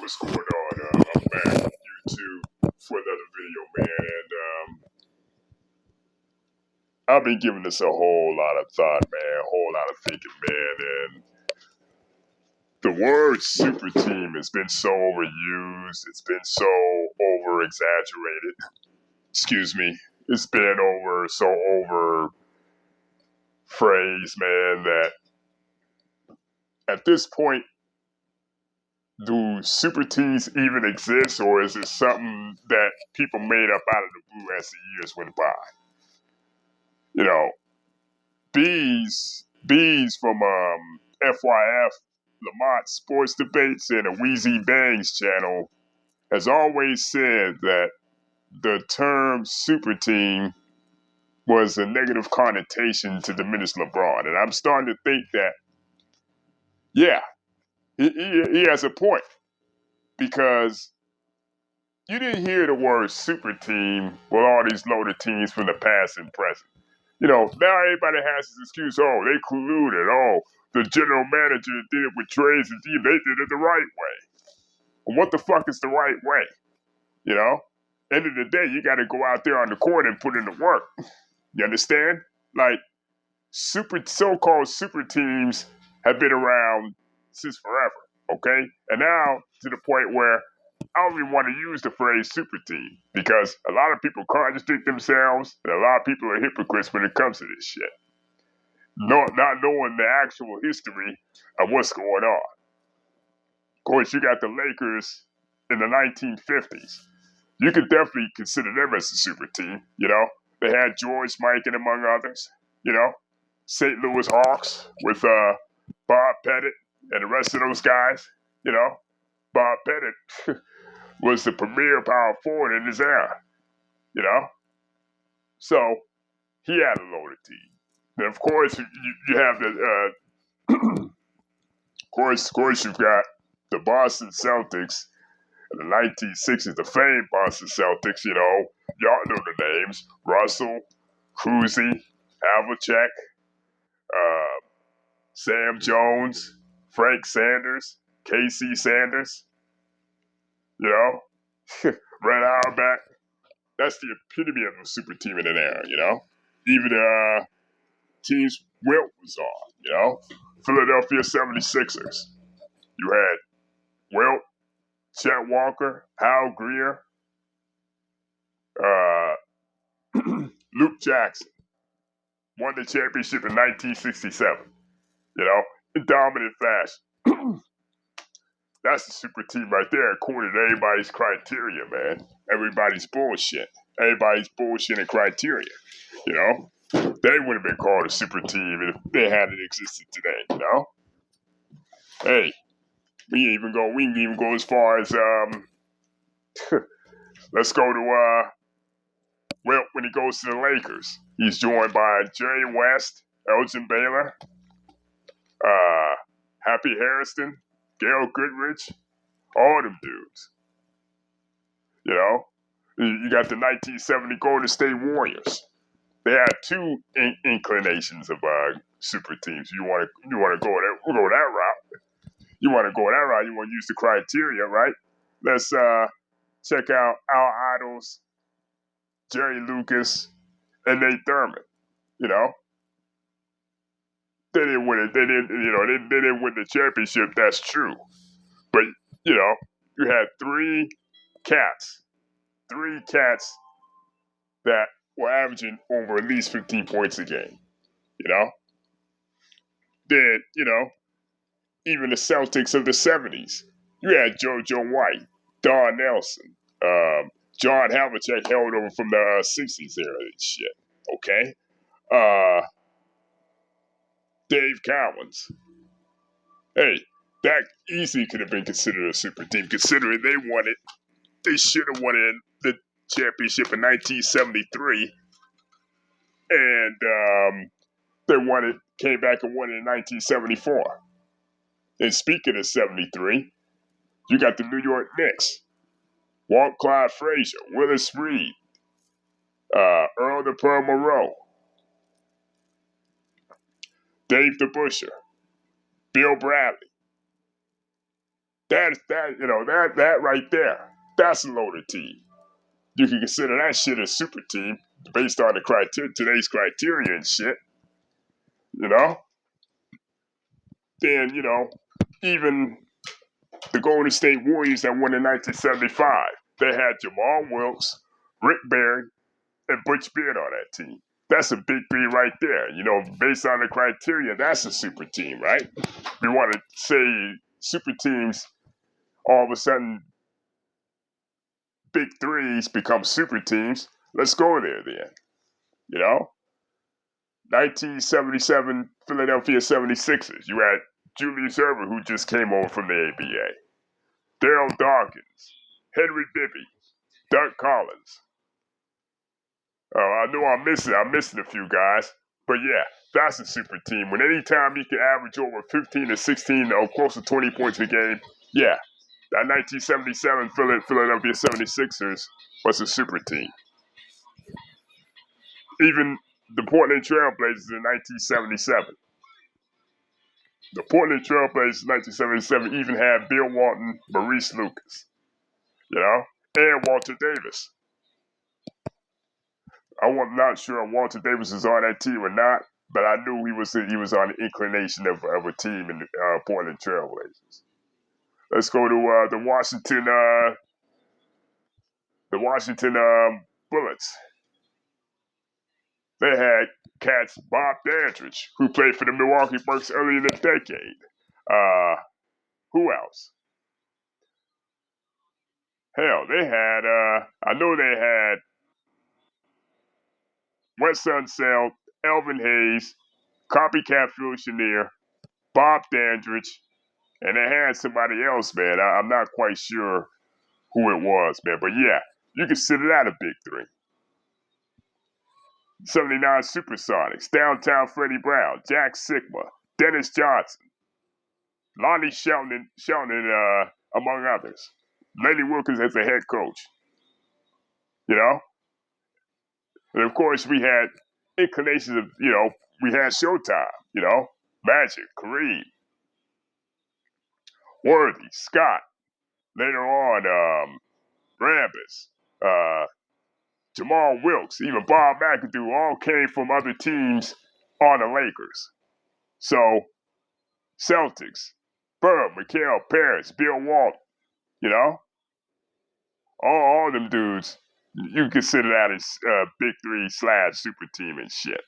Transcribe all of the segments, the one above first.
What's going on? I'm back on YouTube for another video, man, and I've been giving this a whole lot of thought, man, a whole lot of thinking, man, and the word super team has been so overused, it's been so over exaggerated. Excuse me. It's been over phrased, man, that at this point, do super teams even exist, or is it something that people made up out of the blue as the years went by? You know, Bees from FYF, Lamont Sports Debates, and a Wheezy Bangs channel has always said that the term super team was a negative connotation to diminish LeBron. And I'm starting to think that, yeah, he has a point, because you didn't hear the word super team with all these loaded teams from the past and present. You know, now everybody has this excuse, oh, they colluded, oh, the general manager did it with trades and they did it the right way. Well, what the fuck is the right way? You know? End of the day, you got to go out there on the court and put in the work. You understand? Like, so-called super teams have been around since forever, okay? And now to the point where I don't even want to use the phrase super team, because a lot of people contradict themselves, and a lot of people are hypocrites when it comes to this shit. Not knowing the actual history of what's going on. Of course, you got the Lakers in the 1950s. You could definitely consider them as a super team, you know? They had George Mikan, among others, you know? St. Louis Hawks with Bob Pettit and the rest of those guys, you know? Bob Pettit was the premier power forward in his era, you know? So, he had a loaded team. And of course, you have the, of course, you've got the Boston Celtics in the 1960s, the famed Boston Celtics, you know, y'all know the names: Russell, Cousy, Havlicek, Sam Jones, Frank Sanders, K.C. Sanders, you know, Red Auerbach. That's the epitome of a super team in an era, you know? Even teams Wilt was on, you know? Philadelphia 76ers. You had Wilt, Chet Walker, Hal Greer, uh, Luke Jackson. Won the championship in 1967, you know? In dominant fashion. That's the super team right there, according to everybody's criteria, man. Everybody's bullshit. Everybody's bullshitting criteria, you know? They would have been called a super team if they hadn't existed today, you know? Hey, we can even go as far as let's go to well, when he goes to the Lakers, he's joined by Jerry West, Elgin Baylor, Happy Harrison, Gail Goodrich, all them dudes. You know, you got the 1970 Golden State Warriors. They had two inclinations of super teams. You want to go that route. You want to go that route. You want to use the criteria, right? Let's check out our idols, Jerry Lucas and Nate Thurman. You know, they didn't win it. They didn't win the championship. That's true. But you know, you had three cats that were averaging over at least 15 points a game. You know, then you know, even the Celtics of the 70s. You had JoJo White, Don Nelson, John Havlicek held over from the 60s era and shit. Okay? Dave Cowens. Hey, that easily could have been considered a super team, considering they should have won the championship in 1973. And they came back and won it in 1974. And speaking of 73, you got the New York Knicks. Walt Clyde Frazier, Willis Reed, Earl the Pearl Monroe, Dave the Busher, Bill Bradley, that right there. That's a loaded team. You can consider that shit a super team based on the today's criteria and shit. You know. Then even the Golden State Warriors that won in 1975. They had Jamal Wilkes, Rick Barry, and Butch Beard on that team. That's a big three right there. Based on the criteria, that's a super team, right? We want to say super teams, all of a sudden, big threes become super teams. Let's go there then. 1977 Philadelphia 76ers. You had Julius Erving, who just came over from the ABA. Daryl Dawkins, Henry Bibby, Doug Collins. I know I'm missing a few guys. But yeah, that's a super team. When anytime you can average over 15 to 16 or close to 20 points a game, yeah, that 1977 Philadelphia 76ers was a super team. Even the Portland Trailblazers in 1977. The Portland Trailblazers in 1977 even had Bill Walton, Maurice Lucas, and Walter Davis. I'm not sure if Walter Davis is on that team or not, but I knew he was on the inclination of a team in the Portland Trailblazers. Let's go to the Washington Bullets. They had cats Bob Dandridge, who played for the Milwaukee Bucks early in the decade. Who else? Hell, they had I know they had Wes Unseld, Elvin Hayes, Copycat Phil Chenier, Bob Dandridge, and they had somebody else, man. I'm not quite sure who it was, man. But yeah, you consider that a big three. 79 Supersonics, Downtown Freddie Brown, Jack Sigma, Dennis Johnson, Lonnie Shelton, among others. Lenny Wilkins as the head coach. And of course we had inclinations of, we had Showtime, Magic, Kareem, Worthy, Scott, later on, Rambis, Jamal Wilkes, even Bob McAdoo, all came from other teams on the Lakers. So, Celtics, Bird, Mikael Paris, Bill Walton, all them dudes, you consider that as big three / super team and shit.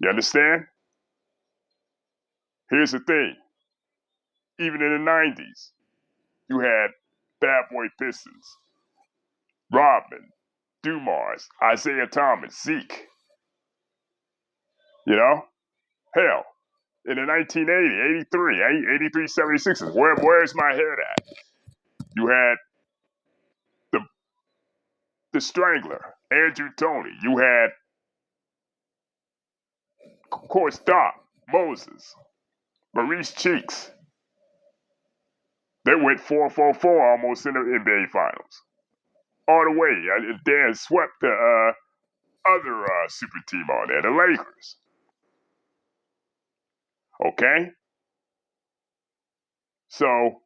You understand? Here's the thing. Even in the 90s, you had Bad Boy Pistons, Rodman, Dumars, Isaiah Thomas, Zeke. Hell, in the 1980, 83, 76ers, where's my head at? You had the Strangler, Andrew Toney. You had, of course, Doc, Moses, Maurice Cheeks. They went 4-4-4 almost in the NBA Finals. All the way. Dan swept the other super team on there, the Lakers. Okay? So,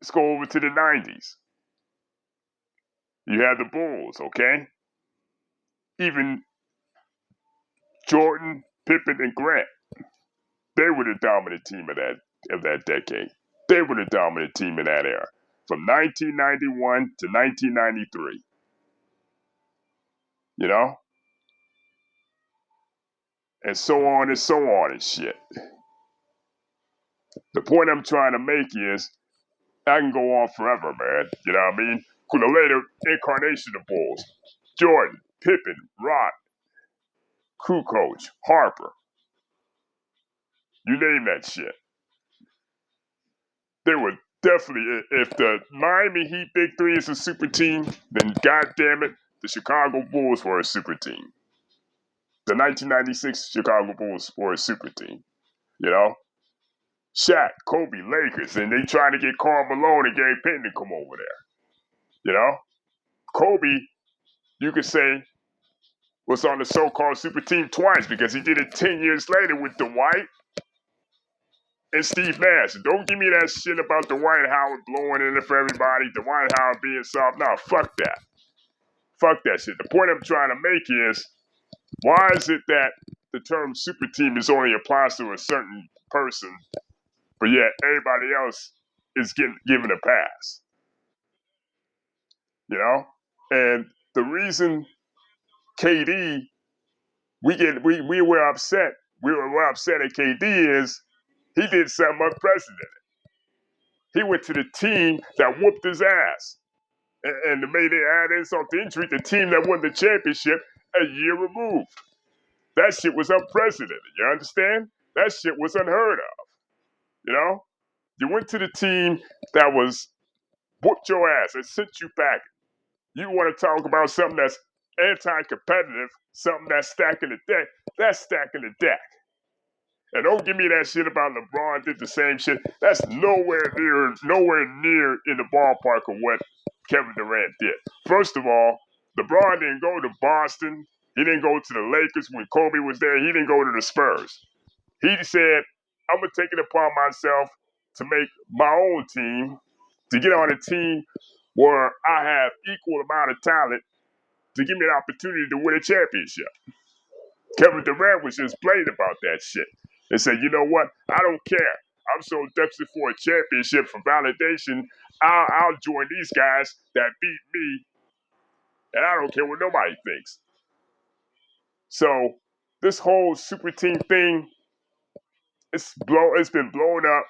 let's go over to the 90s. You had the Bulls, okay? Even Jordan, Pippen, and Grant. They were the dominant team of that decade. They were the dominant team in that era. From 1991 to 1993. And so on and shit. The point I'm trying to make is, I can go on forever, man. You know what I mean? The later incarnation of Bulls. Jordan, Pippen, Rod, Kukoc, Harper. You name that shit. They were definitely, if the Miami Heat Big Three is a super team, then goddamn it, the Chicago Bulls were a super team. The 1996 Chicago Bulls were a super team. Shaq, Kobe, Lakers, and they trying to get Karl Malone and Gary Payton to come over there. Kobe, you could say, was on the so-called super team twice because he did it 10 years later with Dwight and Steve Nash. Don't give me that shit about Dwight Howard blowing in it for everybody, Dwight Howard being soft. No, fuck that. Fuck that shit. The point I'm trying to make is, why is it that the term super team is only applies to a certain person, but yet everybody else is given a pass? You know? And the reason KD, we were upset. We were upset at KD is he did something unprecedented. He went to the team that whooped his ass. And made it add insult to injury, the team that won the championship a year removed. That shit was unprecedented. You understand? That shit was unheard of. You know? You went to the team that was whooped your ass and sent you back. You want to talk about something that's anti-competitive, something that's stacking the deck. That's stacking the deck. And don't give me that shit about LeBron did the same shit. That's nowhere near in the ballpark of what Kevin Durant did. First of all, LeBron didn't go to Boston. He didn't go to the Lakers when Kobe was there. He didn't go to the Spurs. He said, I'm going to take it upon myself to make my own team, to get on a team where I have equal amount of talent to give me an opportunity to win a championship. Kevin Durant was just blatant about that shit and said, you know what? I don't care. I'm so desperate for a championship for validation. I'll join these guys that beat me, and I don't care what nobody thinks. So this whole super team thing, it's been blown up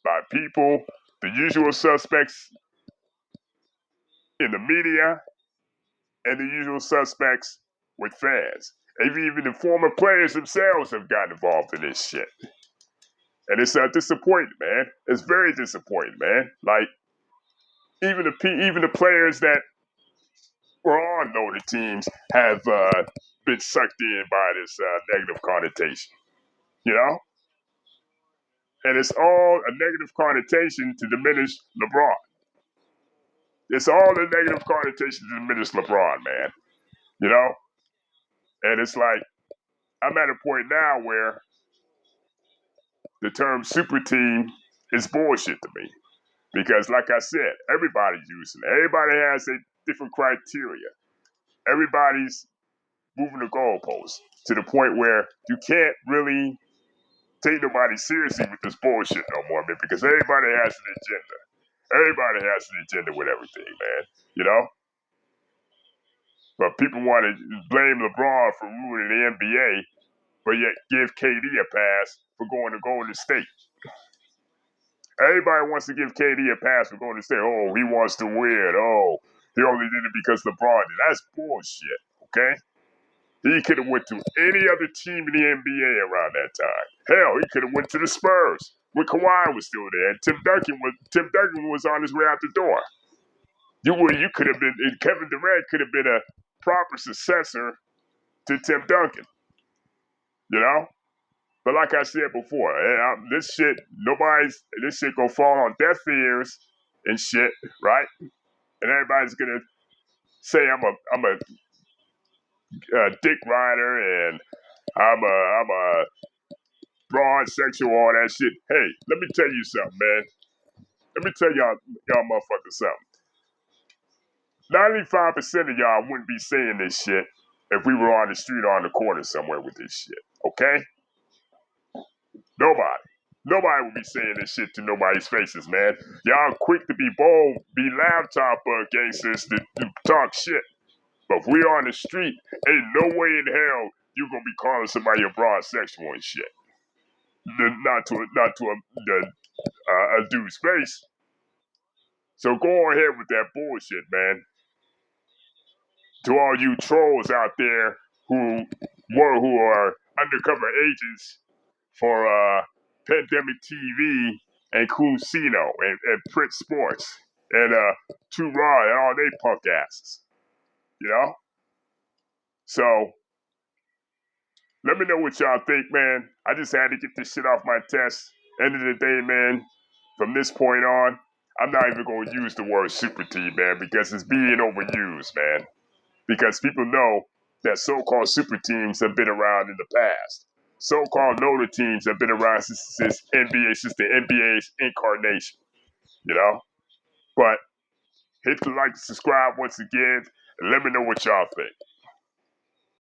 by people, the usual suspects in the media, and the usual suspects with fans. Even the former players themselves have gotten involved in this shit. And it's disappointing, man. It's very disappointing, man. Like, even the players that were on loaded teams have been sucked in by this negative connotation, you know? And it's all a negative connotation to diminish LeBron. It's all a negative connotation to diminish LeBron, man. You know? And it's like, I'm at a point now where the term super team is bullshit to me. Because, like I said, everybody's using it. Everybody has a different criteria. Everybody's moving the goalposts to the point where you can't really take nobody seriously with this bullshit no more, man, because everybody has an agenda. Everybody has an agenda with everything, man. You know? But people want to blame LeBron for ruining the NBA, but yet give KD a pass for going to Golden State. Everybody wants to give KD a pass for going to State. Oh, he wants to win. Oh, he only did it because LeBron did. That's bullshit, okay? He could have went to any other team in the NBA around that time. Hell, he could have went to the Spurs when Kawhi was still there, and Tim Duncan was on his way out the door. You could have been, Kevin Durant could have been a proper successor to Tim Duncan, you know? But like I said before, this shit gonna fall on deaf ears and shit, right? And everybody's gonna say I'm a dick rider and I'm a broad sexual, all that shit. Hey, let me tell you something, man. Let me tell y'all motherfuckers something. 95% of y'all wouldn't be saying this shit if we were on the street or on the corner somewhere with this shit, okay? Nobody would be saying this shit to nobody's faces, man. Y'all quick to be bold, be laptop gangsters to talk shit. But if we on the street, ain't no way in hell you gonna be calling somebody a broad sexual and shit. Not to a dude's face. So go ahead with that bullshit, man. To all you trolls out there who are undercover agents for Pandemic TV and Cusino and Prince Sports and Too Raw and all they punk asses. You know? So let me know what y'all think, man. I just had to get this shit off my chest. End of the day, man, from this point on, I'm not even going to use the word super team, man, because it's being overused, man. Because people know that so-called super teams have been around in the past. so-called loader teams have been around since NBA, since the NBA's incarnation. You know, but hit the like, subscribe once again, and let me know what y'all think.